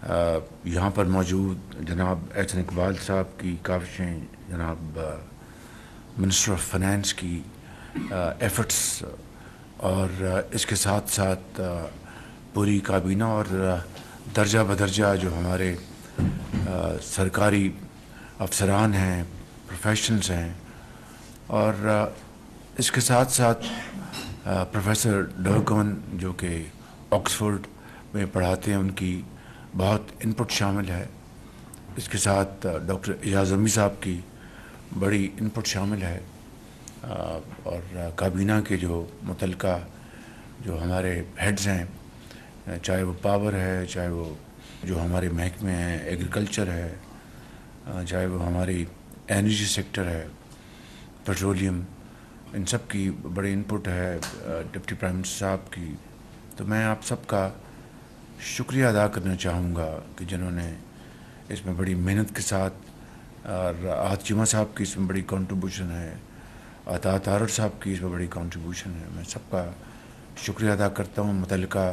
یہاں پر موجود جناب احسن اقبال صاحب کی کاوشیں، جناب منسٹر آف فنانس کی ایفرٹس، اور اس کے ساتھ ساتھ پوری کابینہ اور درجہ بدرجہ جو ہمارے سرکاری افسران ہیں، پروفیشنلز ہیں، اور اس کے ساتھ ساتھ پروفیسر ڈرکون جو کہ آکسفورڈ میں پڑھاتے ہیں، ان کی بہت انپٹ شامل ہے. اس کے ساتھ ڈاکٹر اعجاز احمدی صاحب کی بڑی انپٹ شامل ہے، اور کابینہ کے جو متعلقہ جو ہمارے ہیڈز ہیں، چاہے وہ پاور ہے، چاہے وہ جو ہمارے محکمے ہیں، ایگریکلچر ہے، چاہے وہ ہماری انرجی سیکٹر ہے، پیٹرولیم، ان سب کی بڑی انپٹ ہے، ڈپٹی پرائم منسٹر صاحب کی. تو میں آپ سب کا شکریہ ادا کرنا چاہوں گا کہ جنہوں نے اس میں بڑی محنت کے ساتھ، اور چیمہ صاحب کی اس میں بڑی کنٹریبیوشن ہے، عطا تارڑ صاحب کی اس میں بڑی کنٹریبیوشن ہے. میں سب کا شکریہ ادا کرتا ہوں. متعلقہ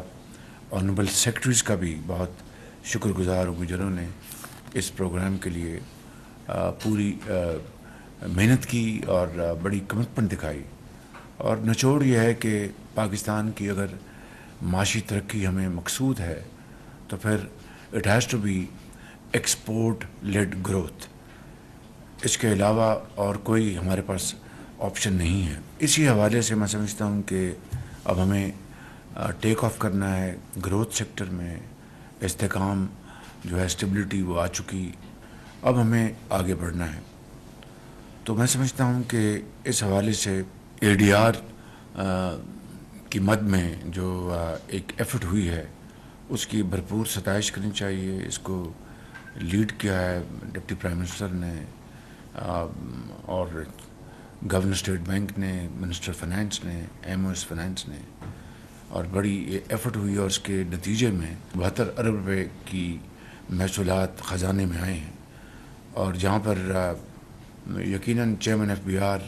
آنریبل سیکرٹریز کا بھی بہت شکر گزار ہوں جنہوں نے اس پروگرام کے لیے پوری محنت کی اور بڑی کمٹمنٹ دکھائی. اور نچوڑ یہ ہے کہ پاکستان کی اگر معاشی ترقی ہمیں مقصود ہے تو پھر it has to be export led growth. اس کے علاوہ اور کوئی ہمارے پاس آپشن نہیں ہے. اسی حوالے سے میں سمجھتا ہوں کہ اب ہمیں ٹیک آف کرنا ہے. گروتھ سیکٹر میں استحکام جو ہے، اسٹیبلٹی وہ آ چکی، اب ہمیں آگے بڑھنا ہے. تو میں سمجھتا ہوں کہ اس حوالے سے اے ڈی آر کی مد میں جو ایک ایفرٹ ہوئی ہے، اس کی بھرپور ستائش کرنی چاہیے. اس کو لیڈ کیا ہے ڈپٹی پرائم منسٹر نے، اور گورنر اسٹیٹ بینک نے، منسٹر فنانس نے، ایم او ایس فنانس نے، اور بڑی ایفرٹ ہوئی، اور اس کے نتیجے میں 72 ارب روپے کی محصولات خزانے میں آئے ہیں. اور جہاں پر یقیناً چیئرمین ایف بی آر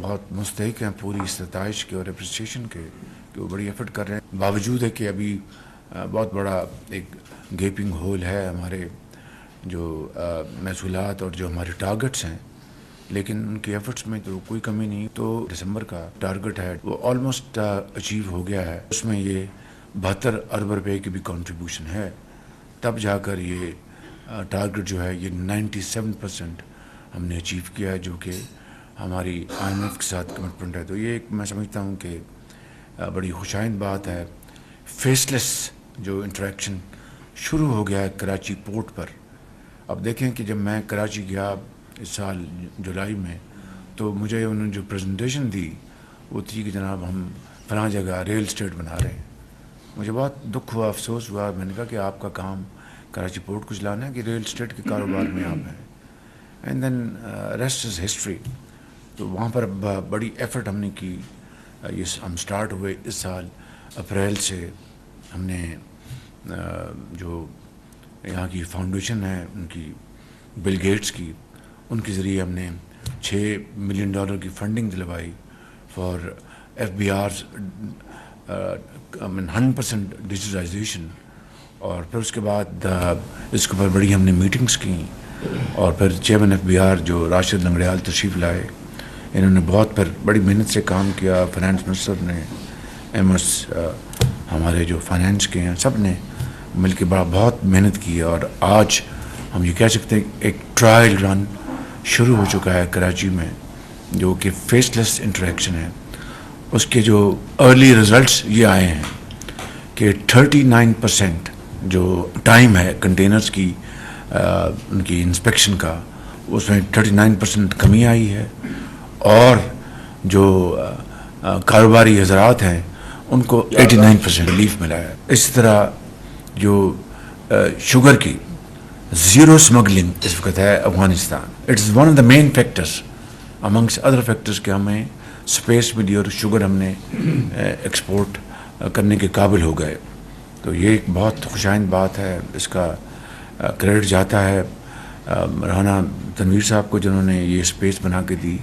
بہت مستحق ہیں پوری ستائش کے اور اپریسیشن کے کہ وہ بڑی ایفرٹ کر رہے ہیں، باوجود ہے کہ ابھی بہت بڑا ایک گیپنگ ہول ہے ہمارے جو محصولات اور جو ہمارے ٹارگٹس ہیں، لیکن ان کی ایفرٹس میں تو کوئی کمی نہیں. تو دسمبر کا ٹارگٹ ہے وہ آلموسٹ اچیو ہو گیا ہے. اس میں یہ 72 ارب روپے کی بھی کنٹریبیوشن ہے. تب جا کر یہ ٹارگٹ جو ہے یہ 97% ہم نے اچیو کیا ہے، جو کہ ہماری آئی ایم ایف کے ساتھ کمٹمنٹ ہے. تو یہ ایک میں سمجھتا ہوں کہ بڑی خوشائند بات ہے. فیس لیس جو انٹریکشن شروع ہو گیا ہے کراچی پورٹ پر. اب دیکھیں کہ جب میں کراچی گیا اس سال جولائی میں، تو مجھے انہوں نے جو پریزنٹیشن دی وہ تھی کہ جناب ہم فلاں جگہ ریل اسٹیٹ بنا رہے ہیں. مجھے بہت دکھ ہوا، افسوس ہوا. میں نے کہا کہ آپ کا کام کراچی پورٹ کو چلانا ہے کہ ریل اسٹیٹ کے کاروبار میں آپ ہیں. And then rest is history. تو وہاں پر بڑی ایفرٹ ہم نے کی. یہ ہم سٹارٹ ہوئے اس سال اپریل سے. ہم نے جو یہاں کی فاؤنڈیشن ہے ان کی، بل گیٹس کی، ان کے ذریعے ہم نے $6 ملین کی فنڈنگ دلوائی for F B R's 100% digitalisation. اور پھر اس کے بعد اس کے اوپر بڑی ہم نے میٹنگز کی. اور پھر چیئرمین ایف بی آر جو راشد لنگڑیال تشریف لائے، انہوں نے بہت پھر بڑی محنت سے کام کیا. فنانس منسٹر نے، ایم ایس ہمارے جو فائنانس کے ہیں، سب نے مل کے بہت محنت کی. اور آج ہم یہ کہہ سکتے ہیں ایک ٹرائل رن شروع ہو چکا ہے کراچی میں، جو کہ فیس لیس انٹریکشن ہے. اس کے جو ارلی ریزلٹس یہ آئے ہیں کہ 39% جو ٹائم ہے کنٹینرز کی ان کی انسپیکشن کا، اس میں 39% کمی آئی ہے. اور جو کاروباری حضرات ہیں ان کو 89% ریلیف ملا ہے. اسی طرح جو شوگر کی زیرو اسمگلنگ اس وقت ہے Afghanistan. It's one of the main factors among other factors کہ ہمیں اسپیس ملی اور شوگر ہم نے ایکسپورٹ کرنے کے قابل ہو گئے. تو یہ ایک بہت خوشائند بات ہے. اس کا کریڈٹ جاتا ہے رانا تنویر صاحب کو جنہوں نے یہ اسپیس بنا کے دی.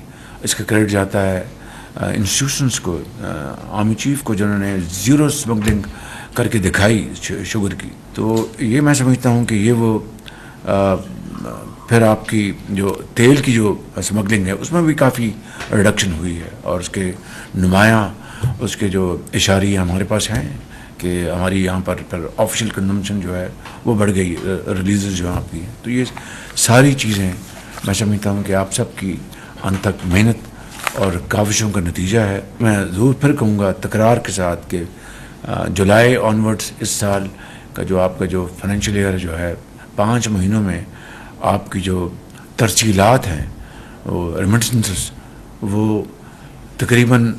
اس کا کریڈٹ جاتا ہے انسٹیٹیوشنس کو، آرمی چیف کو جنہوں نے زیرو اسمگلنگ کر کے دکھائی شوگر کی. تو یہ میں سمجھتا ہوں کہ یہ وہ پھر آپ کی جو تیل کی جو اسمگلنگ ہے اس میں بھی کافی ریڈکشن ہوئی ہے, اور اس کے نمایاں اس کے جو اشاریہ ہمارے پاس ہیں کہ ہماری یہاں پر پھر آفیشیل کنزمپشن جو ہے وہ بڑھ گئی, ریلیزز جو آپ کی ہیں. تو یہ ساری چیزیں میں سمجھتا ہوں کہ آپ سب کی انتھک محنت اور کاوشوں کا نتیجہ ہے. میں ضرور پھر کہوں گا تکرار کے ساتھ کہ جولائی آنورڈس اس سال کا جو آپ کا جو فائنینشیل ایئر جو ہے 5 مہینوں میں آپ کی جو ترسیلات ہیں وہ ریمیٹنسز وہ تقریباً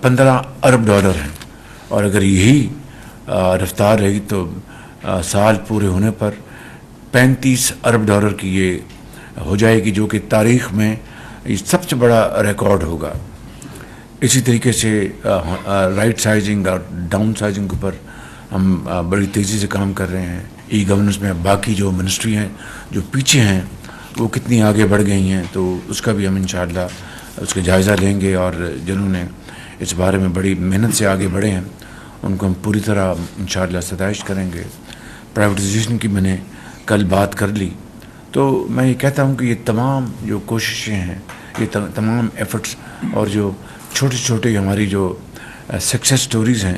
15 ارب ڈالر ہیں, اور اگر یہی رفتار رہی تو سال پورے ہونے پر 35 ارب ڈالر کی یہ ہو جائے گی, جو کہ تاریخ میں یہ سب سے بڑا ریکارڈ ہوگا. اسی طریقے سے رائٹ سائزنگ اور ڈاؤن سائزنگ کے اوپر ہم بڑی تیزی سے کام کر رہے ہیں. ای گورننس میں باقی جو منسٹری ہیں جو پیچھے ہیں وہ کتنی آگے بڑھ گئی ہیں, تو اس کا بھی ہم انشاءاللہ اس کا جائزہ لیں گے, اور جنہوں نے اس بارے میں بڑی محنت سے آگے بڑھے ہیں ان کو ہم پوری طرح انشاءاللہ ستائش کریں گے. پرائیویٹائزیشن کی میں نے کل بات کر لی, تو میں یہ کہتا ہوں کہ یہ تمام جو کوششیں ہیں, یہ تمام ایفرٹس اور جو چھوٹے چھوٹے ہماری جو سکسیس سٹوریز ہیں,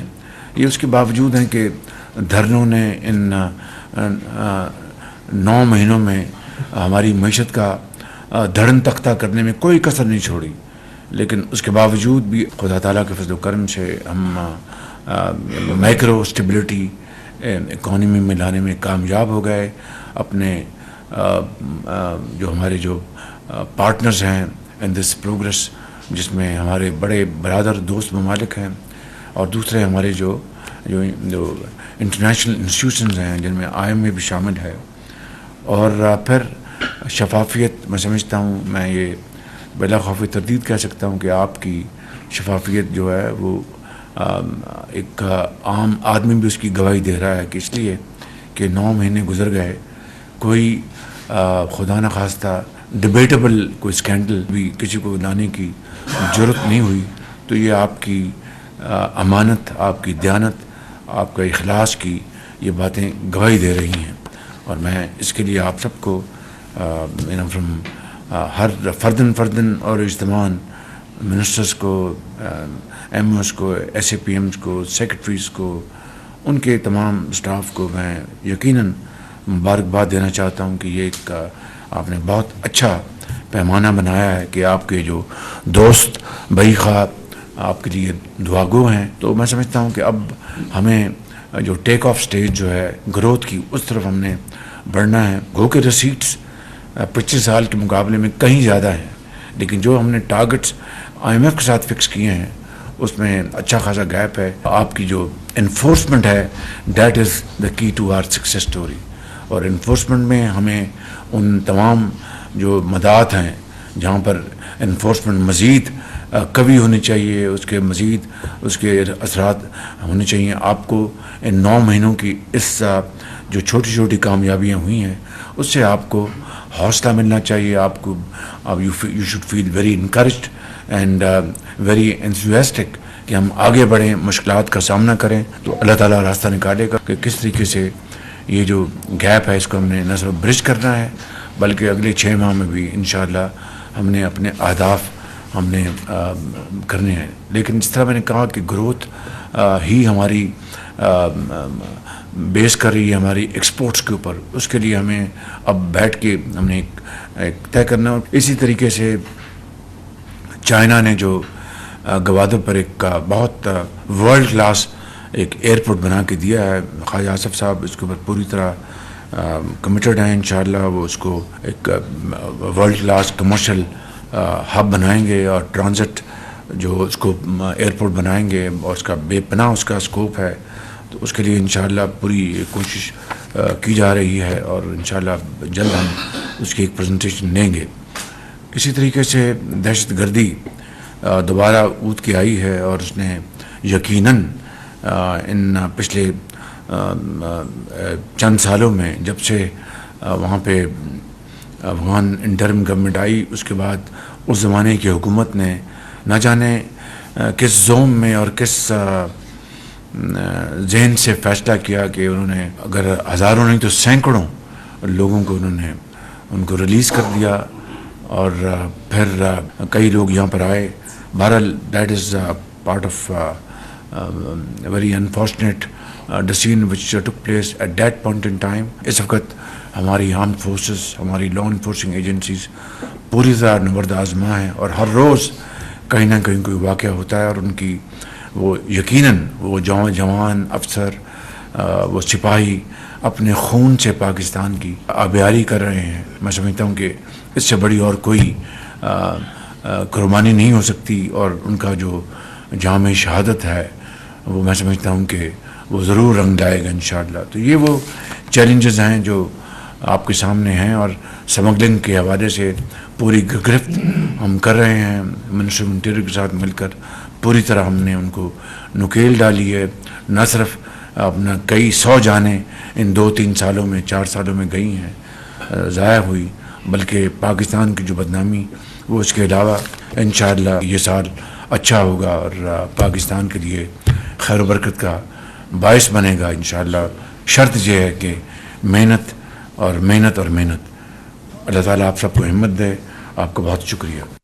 یہ اس کے باوجود ہیں کہ دھرنوں نے ان 9 مہینوں میں ہماری معیشت کا دھڑن تختہ کرنے میں کوئی کسر نہیں چھوڑی. لیکن اس کے باوجود بھی خدا تعالیٰ کے فضل و کرم سے ہم مائکرو اسٹیبلٹی اکانومی میں لانے میں کامیاب ہو گئے. اپنے جو ہمارے جو پارٹنرز ہیں ان دس پروگرس, جس میں ہمارے بڑے برادر دوست ممالک ہیں, اور دوسرے ہمارے جو انٹرنیشنل انسٹیٹیوشنز ہیں جن میں IMA بھی شامل ہے, اور پھر شفافیت. میں سمجھتا ہوں, میں یہ بلا خوف تردید کہہ سکتا ہوں کہ آپ کی شفافیت جو ہے وہ ایک عام آدمی بھی اس کی گواہی دے رہا ہے, کہ اس لیے کہ 9 مہینے گزر گئے, کوئی خدا نخواستہ ڈبیٹیبل کوئی اسکینڈل بھی کسی کو لانے کی ضرورت نہیں ہوئی. تو یہ آپ کی امانت, آپ کی دیانت, آپ کا اخلاص کی یہ باتیں گواہی دے رہی ہیں, اور میں اس کے لیے آپ سب کو فرام ہر فردن اور اجتماعاً منسٹرز کو, ایم اوز کو, ایس اے پی ایمز کو, سیکرٹریز کو, ان کے تمام اسٹاف کو میں یقیناً مبارکباد دینا چاہتا ہوں کہ یہ ایک آپ نے بہت اچھا پیمانہ بنایا ہے کہ آپ کے جو دوست بھائی خواہ آپ کے لیے دعا گو ہیں. تو میں سمجھتا ہوں کہ اب ہمیں جو ٹیک آف سٹیج جو ہے گروتھ کی, اس طرف ہم نے بڑھنا ہے. گو کے ریسیٹس پچھلے سال کے مقابلے میں کہیں زیادہ ہیں, لیکن جو ہم نے ٹارگٹس IMF کے ساتھ فکس کیے ہیں اس میں اچھا خاصا گیپ ہے. آپ کی جو انفورسمنٹ ہے دیٹ از دا کی ٹو آر سکسیس اسٹوری, اور انفورسمنٹ میں ہمیں ان تمام جو مدات ہیں جہاں پر انفورسمنٹ مزید قوی ہونی چاہیے, اس کے مزید اس کے اثرات ہونے چاہیے. آپ کو ان 9 مہینوں کی اس جو چھوٹی چھوٹی کامیابیاں ہوئی ہیں اس سے آپ کو حوصلہ ملنا چاہیے. آپ کو you should feel very encouraged and very enthusiastic کہ ہم آگے بڑھیں, مشکلات کا سامنا کریں. تو اللہ تعالیٰ راستہ نکالے گا کہ کس طریقے سے یہ جو گیپ ہے اس کو ہم نے نہ صرف برج کرنا ہے بلکہ اگلے 6 ماہ میں بھی انشاءاللہ ہم نے اپنے اہداف ہم نے کرنے ہیں. لیکن جس طرح میں نے کہا کہ گروتھ ہی ہماری بیس کر رہی ہے ہماری ایکسپورٹس کے اوپر, اس کے لیے ہمیں اب بیٹھ کے ہم نے ایک طے کرنا. اسی طریقے سے چائنا نے جو گوادر پر ایک بہت ورلڈ کلاس ایک ایئرپورٹ بنا کے دیا ہے, خواجہ آصف صاحب اس کے اوپر پوری طرح کمیٹڈ ہیں. انشاءاللہ وہ اس کو ایک ورلڈ کلاس کمرشل ہب بنائیں گے, اور ٹرانزٹ جو اس کو ایئرپورٹ بنائیں گے, اور اس کا بے پناہ اس کا اسکوپ ہے. تو اس کے لیے انشاءاللہ پوری کوشش کی جا رہی ہے, اور انشاءاللہ جلد ہم اس کی ایک پریزنٹیشن لیں گے. اسی طریقے سے دہشت گردی دوبارہ اود کے آئی ہے, اور اس نے یقیناً ان پچھلے چند سالوں میں جب سے وہاں پہ افغان انٹرم گورنمنٹ آئی, اس کے بعد اس زمانے کی حکومت نے نہ جانے کس زوم میں اور کس ذہن سے فیصلہ کیا کہ انہوں نے اگر ہزاروں نہیں تو سینکڑوں لوگوں کو انہوں نے ان کو ریلیز کر دیا، اور پھر کئی لوگ یہاں پر آئے. بہرحال that is part of very unfortunate decision which took place at that point in time. اس وقت ہماری آرمڈ فورسز، ہماری لا انفورسنگ ایجنسیز پوری طرح نبرد آزما ہیں، اور ہر روز کہیں نہ کہیں کوئی واقعہ ہوتا ہے، اور ان کی وہ یقیناً وہ جوان افسر، وہ سپاہی اپنے خون سے پاکستان کی آبیاری کر رہے ہیں. میں سمجھتا ہوں کہ اس سے بڑی اور کوئی قربانی نہیں ہو سکتی، اور ان کا جو جام شہادت ہے وہ میں سمجھتا ہوں کہ وہ ضرور رنگ لائے گا انشاءاللہ. تو یہ وہ چیلنجز ہیں جو آپ کے سامنے ہیں، اور سمگلنگ کے حوالے سے پوری گرفت ہم کر رہے ہیں. منسٹر انٹیریئر کے ساتھ مل کر پوری طرح ہم نے ان کو نکیل ڈالی ہے. نہ صرف اپنا کئی 100 جانیں ان 2-3 سالوں میں 4 سالوں میں گئی ہیں، ضائع ہوئی، بلکہ پاکستان کی جو بدنامی وہ اس کے علاوہ انشاءاللہ یہ سال اچھا ہوگا، اور پاکستان کے لیے خیر و برکت کا باعث بنے گا انشاءاللہ. شرط یہ ہے کہ محنت اور محنت اور محنت. اللہ تعالیٰ آپ سب کو ہمت دے. آپ کا بہت شکریہ.